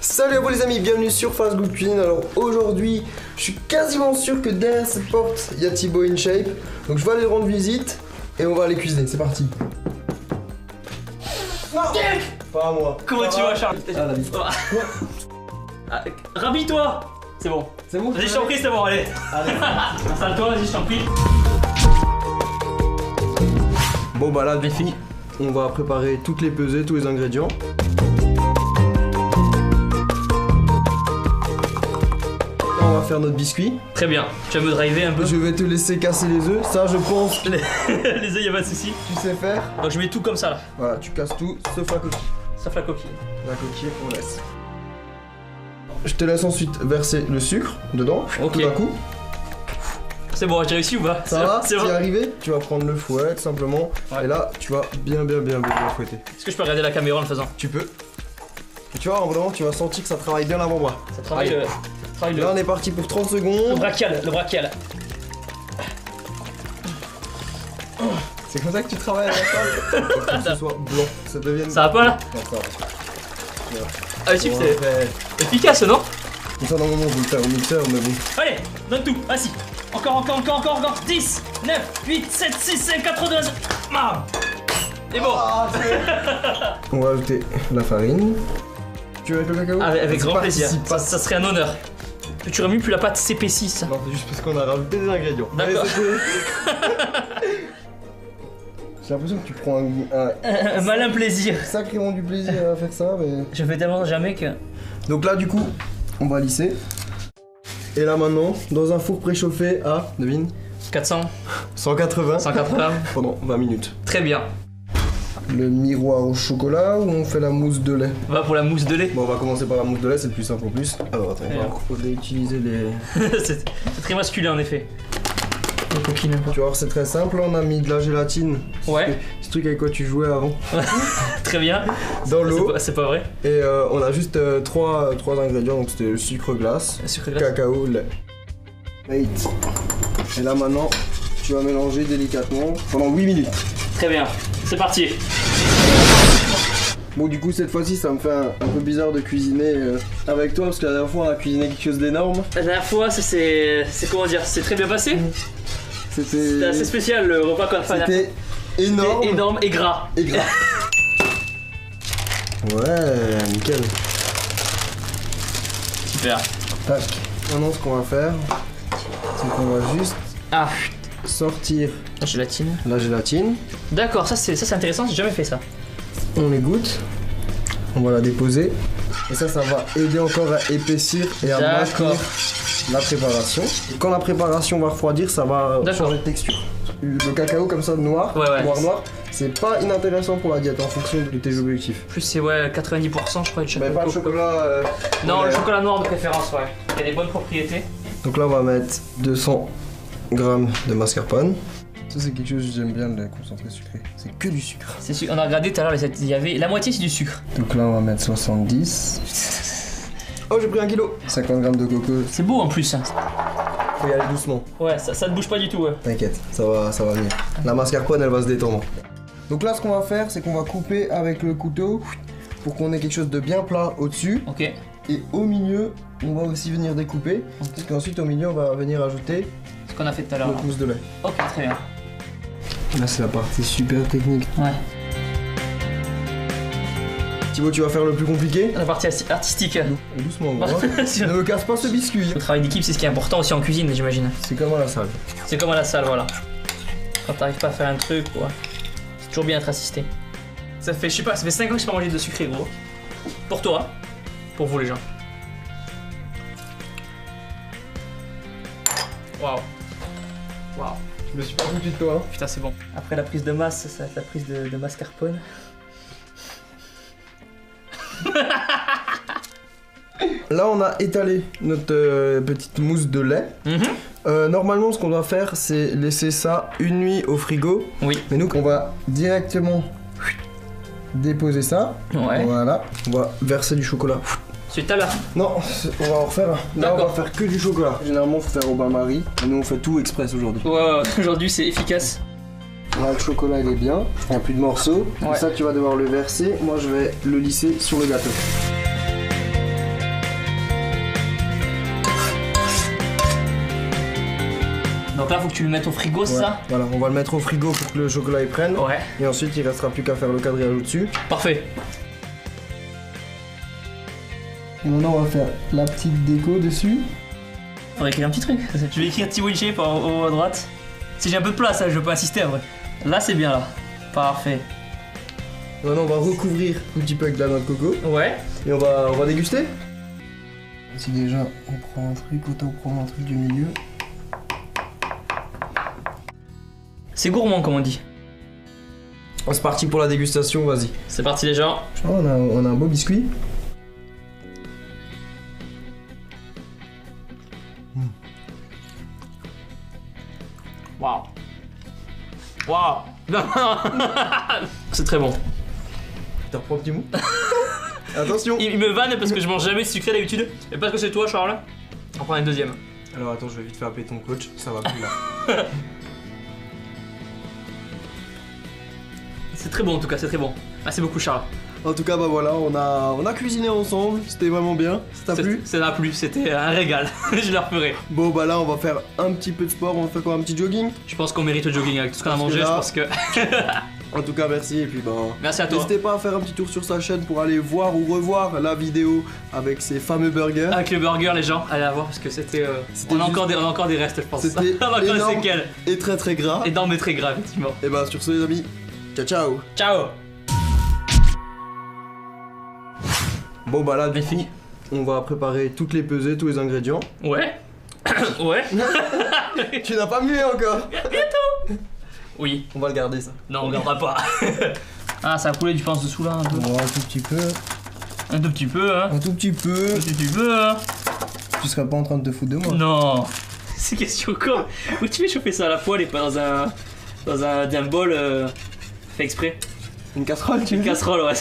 Salut à vous les amis, bienvenue sur Fast Good Cuisine. Alors aujourd'hui, je suis quasiment sûr que derrière cette porte, il y a Thibaut InShape. Donc je vais aller rendre visite et on va aller cuisiner, c'est parti. Non, pas à moi. Comment tu vas, Charles? Ah, la bite. Rhabille-toi. C'est bon. C'est bon. Vas-y, je t'en prie, c'est bon, allez. Installe-toi, vas-y, je t'en prie. Bon bah là du coup, on va préparer toutes les pesées, tous les ingrédients. Là, on va faire notre biscuit. Très bien. Tu vas me driver un peu. Je vais te laisser casser les œufs, ça je pense Les œufs, y'a pas de soucis. tu sais faire. Donc je mets tout comme ça là. Voilà, tu casses tout, sauf la coquille. Sauf la coquille. La coquille, on laisse. Je te laisse ensuite verser le sucre dedans, Ok. tout d'un coup. C'est bon, j'ai réussi ou pas? Ça va, c'est t'y bon. es arrivé. Tu vas prendre le fouet tout simplement. Ouais. Et là, tu vas bien fouetter. Est-ce que je peux regarder la caméra en le faisant? Tu peux. Et tu vois, vraiment, tu vas sentir que ça travaille bien l'avant-bras. Ça travaille Allez. le... Là, on est parti pour 30 Le secondes. brachial, le brachial. C'est comme ça que tu travailles à la salle. Pour que ce soit blanc, ça devienne... Ça va pas là? Non, ça va. Ah, le chips, Ouais, c'est efficace, non? Comme ça, normalement, on peut le faire au mixeur, mais bon. Allez, donne tout, vas-y. Encore. 10, 9, 8, 7, 6, 5, 4, 2, 1. Bam. Et bon. On va ajouter la farine. Tu veux avec le cacao? Avec Vas-y, grand plaisir. participe, Ça serait un honneur. Tu remues plus la pâte s'épaississe. Non, c'est juste parce qu'on a rajouté des ingrédients. D'accord. Allez, j'ai l'impression que tu prends Un malin plaisir. sacrément du plaisir à faire ça, mais... Je fais tellement jamais que... Donc là, du coup, on va lisser. Et là, maintenant, dans un four préchauffé à, devine, 400, 180 180. pendant 20 minutes. Très bien. Le miroir au chocolat ou on fait la mousse de lait? On va pour la mousse de lait. Bon, on va commencer par la mousse de lait, c'est le plus simple en plus. Alors, attends, on va réutiliser les... C'est très masculin en effet. Les coquines. Tu vois, alors, c'est très simple, on a mis de la gélatine. Ouais. Ce truc avec quoi tu jouais avant. Très bien. Dans l'eau. C'est pas vrai. Et on a juste trois ingrédients, donc c'était le sucre glace, Le sucre glace. cacao, lait. Wait. Et là maintenant, tu vas mélanger délicatement pendant 8 minutes. Très bien. C'est parti. Bon, du coup, cette fois-ci, ça me fait un peu bizarre de cuisiner avec toi parce que la dernière fois, on a cuisiné quelque chose d'énorme. La dernière fois, c'est comment dire, c'est très bien passé. C'était assez spécial le repas qu'on a fait. C'était énorme. C'était énorme et gras. Et gras. Ouais, nickel. Super. Tac. Maintenant, ce qu'on va faire, c'est qu'on va juste Ah, sortir la gélatine. la gélatine. D'accord, ça c'est intéressant, j'ai jamais fait ça. On les goûte. On va la déposer. Et ça va aider encore à épaissir et à maintenir la préparation. Et quand la préparation va refroidir, ça va changer de texture. Le cacao comme ça noir, Ouais. noir, c'est pas inintéressant pour la diète en fonction de tes objectifs. Plus c'est ouais 90% je crois de chocolat. Mais pas le chocolat. Non, ouais. le chocolat noir de préférence, ouais. Il y a des bonnes propriétés. Donc là on va mettre 200 grammes de mascarpone. Ça c'est quelque chose que j'aime bien, le concentré sucré. C'est que du sucre. C'est sûr, on a regardé tout à l'heure, il y avait la moitié c'est du sucre. Donc là on va mettre 70. Oh j'ai pris 1 kilo. 50 grammes de coco. C'est beau en plus. Hein. Faut y aller doucement. Ouais, ça ne bouge pas du tout. Ouais. T'inquiète, ça va venir. La mascarpone, elle va se détendre. Donc là, ce qu'on va faire, c'est qu'on va couper avec le couteau pour qu'on ait quelque chose de bien plat au-dessus. Ok. Et au milieu, on va aussi venir découper. Parce qu'ensuite, au milieu, on va venir ajouter Ce qu'on a fait tout à l'heure. notre mousse de lait. Ok, très bien. Là, c'est la partie super technique. Ouais. Thibaut, tu vas faire le plus compliqué. La partie artistique. Doucement, gros. Ne me casse pas ce biscuit. Le travail d'équipe, c'est ce qui est important aussi en cuisine, j'imagine. C'est comme à la salle. C'est comme à la salle, voilà. Quand t'arrives pas à faire un truc, ouais. C'est toujours bien d'être assisté. Ça fait, je sais pas, ça fait 5 ans que j'ai pas mangé de sucré, gros. Pour toi, pour vous les gens. Waouh. Waouh. Je me suis pas foutu de toi, hein. Putain, c'est bon. Après la prise de masse, ça va être la prise de mascarpone. Là, on a étalé notre petite mousse de lait. Normalement, ce qu'on doit faire, c'est laisser ça une nuit au frigo. Oui. Mais nous, on va directement déposer ça. Ouais. Voilà. On va verser du chocolat. C'est tout à l'heure. Non, on va en refaire. Là, on va D'accord. faire que du chocolat. Généralement, il faut faire au bain-marie. Et nous, on fait tout express aujourd'hui. Ouais, aujourd'hui c'est efficace. Là, le chocolat, il est bien. Il n'y a plus de morceaux. Ouais. Ça, tu vas devoir le verser. Moi, je vais le lisser sur le gâteau. Donc là, faut que tu le mettes au frigo, c'est ça? Voilà, on va le mettre au frigo pour que le chocolat il prenne. Ouais. Et ensuite, il restera plus qu'à faire le quadrillage au-dessus. Parfait. Et maintenant, on va faire la petite déco dessus. Faudrait écrire un petit truc. Je vais écrire T-Win Shape en haut à droite. Si j'ai un peu de place, je peux insister en vrai. Là, c'est bien là. Parfait. Maintenant, on va recouvrir un petit peu avec de la noix de coco. Ouais. Et on va déguster. Si déjà on prend un truc, autant prendre un truc du milieu. C'est gourmand, comme on dit. Oh, c'est parti pour la dégustation, vas-y. C'est parti les gens. Oh, on a un beau biscuit. Waouh. Waouh. C'est très bon. T'as repris un petit mot. Attention. Il me vanne parce que je mange jamais sucré d'habitude. Et parce que c'est toi, Charles. On prend une deuxième. Alors attends, je vais vite faire appeler ton coach, ça va plus là. C'est très bon en tout cas, c'est très bon. Merci beaucoup, Charles. En tout cas, bah voilà, on a cuisiné ensemble, c'était vraiment bien. Ça t'a plu? Ça m'a plu, c'était un régal. Je le referai. Bon, bah là, on va faire un petit peu de sport, on va faire quoi, un petit jogging? Je pense qu'on mérite le jogging avec tout ce qu'on a mangé, je pense que. En tout cas, merci et puis bah. Merci à toi. N'hésitez pas à faire un petit tour sur sa chaîne pour aller voir ou revoir la vidéo avec ces fameux burgers. Avec le burger, les gens, allez la voir parce que c'était. On a encore des restes, je pense. C'était on a encore des énorme séquelles. Et très très gras. Énorme et très gras, effectivement. Et bah, sur ce, les amis, ciao ciao. Ciao. Bon, bah là, du coup, on va préparer toutes les pesées, tous les ingrédients. Ouais. Ouais. Tu n'as pas mué encore. Bientôt. Oui. On va le garder ça. Non, on gardera pas. Ah, ça a coulé, tu penses, dessous là un peu? Bon, un tout petit peu. Un tout petit peu, hein. Un tout petit peu. Un tout petit peu, hein. Tu serais pas en train de te foutre de moi? Non. C'est question con. Où tu fais chauffer ça à la poêle et pas dans un bol fait exprès? Une casserole, tu Une veux? casserole, ouais.